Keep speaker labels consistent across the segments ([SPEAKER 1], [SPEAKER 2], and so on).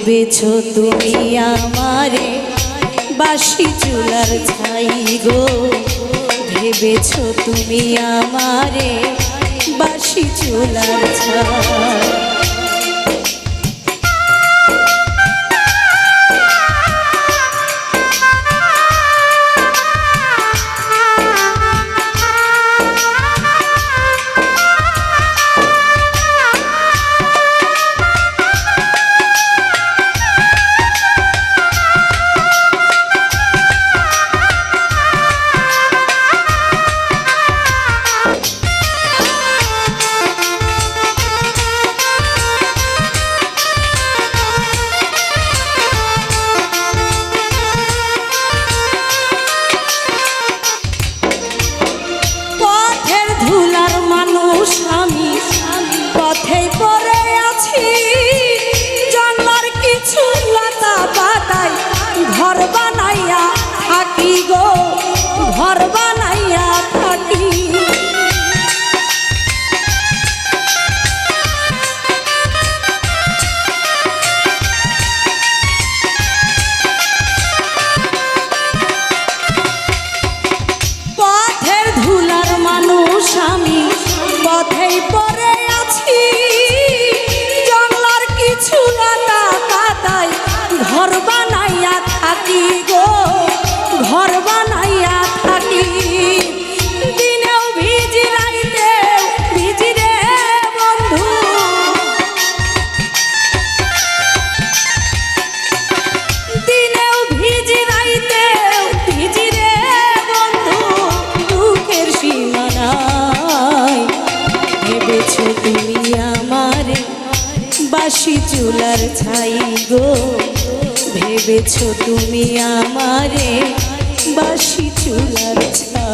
[SPEAKER 1] ভেবেছো তুমি আমারে বাসি চুলার ছাই গো, ভেবেছো তুমি আমারে বাসি চুলার ছাই। পথেই পড়ে আছি, জঙ্গলার কিছু লতা পাতায় ঘর বানাইয়া থাকি গো, ঘর বানাইয়া থাকি। পথের ধুলার মানুষ আমি, পথেই পড়ে আছি, জঙ্গলার কিছু লতা পাতায় ঘর বানাইয়া থাকি গো, ঘর বানাইয়া থাকি। দিনেও ভিজি রাইতেও ভিজি রে বন্ধু, দিনেও ভিজি রাইতেও ভিজি রে বন্ধু, দুঃখের সীমা নাই। ভেবেছো তুমি আমারে বাসি চুলার ছাই গো, ভেবেছো তুমি আমারে বাসি চুলার ছাই।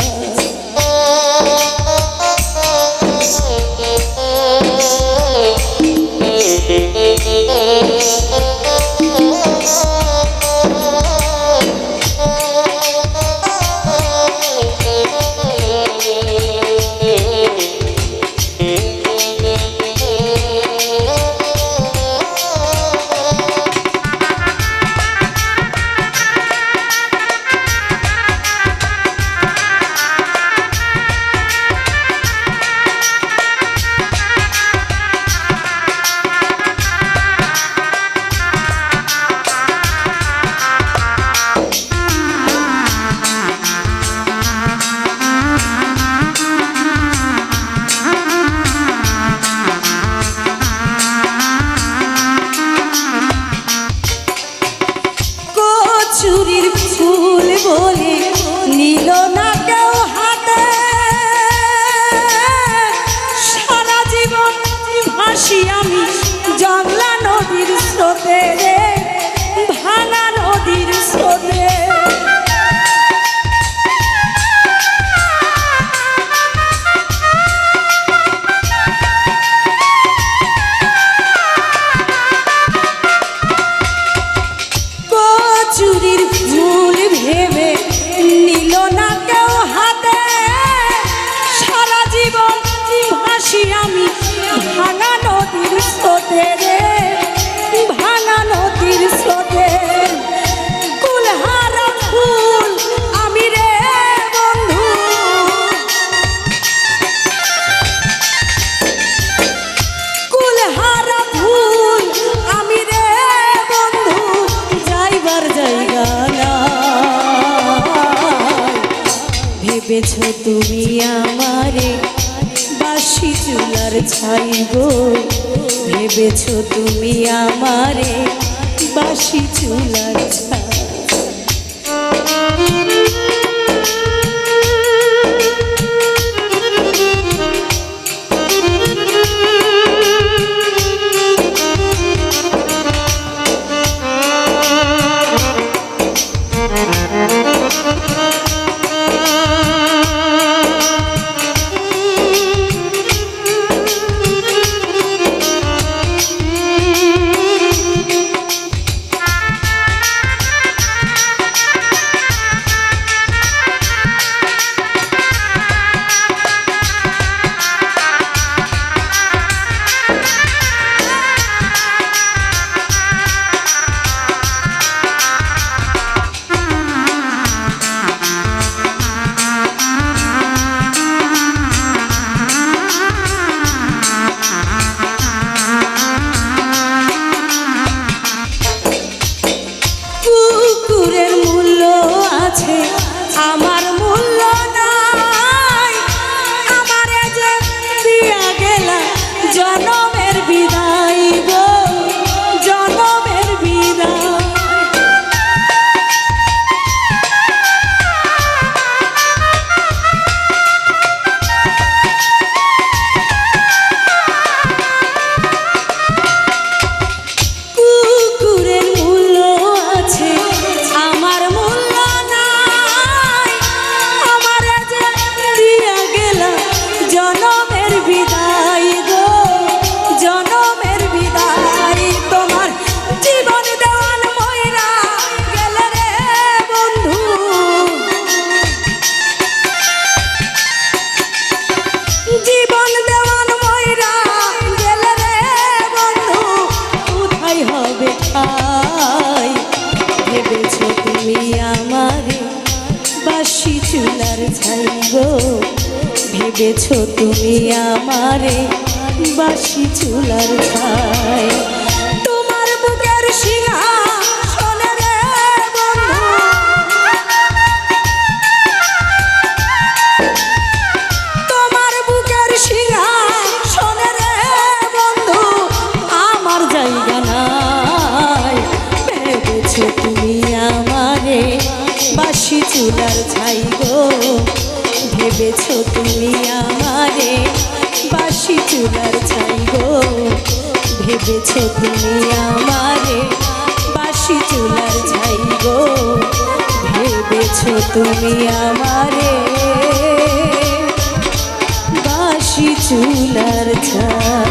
[SPEAKER 1] চুরির ফুল বলে নিল না কেউ হাতে, সারা জীবন ভাসি আমি জংলা নদীর স্রোতে রে, ভাঙা নদীর স্রোতে। চুরির ফুল ভেবে নিল না কেউ হাতে, সারা জীবন ভাসি আমি ভাঙা নদীর স্রোতে রে, ভাঙা নদীর স্রোতে। কুলহারা ফুল আমি রে বন্ধু, কুলহারা ফুল আমি রে বন্ধু, যাইবার জায়গা নাই। ভেবেছো তুমি আমারে বাসি চুলার ছাই গো, ভেবেছো তুমি আমারে বাসি চুলার ছাই। চুলার ছাই গো ভেবেছো তুমি আমারে বাসি চুলার ছাই তোমার বুকের সিংহাসনে রে বন্ধু তোমার বুকের সিংহাসনে রে বন্ধু আমার জায়গা নাই ভেবেছো তুমি আমারে বাসি চুলার ছাই গো ভেবেছো তুমি আমারে বাসি চুলার ছাই গো ভেবেছো তুমি আমারে বাসি চুলার ছাই গো ভেবেছো তুমি আমারে বাসি চুলার ছাই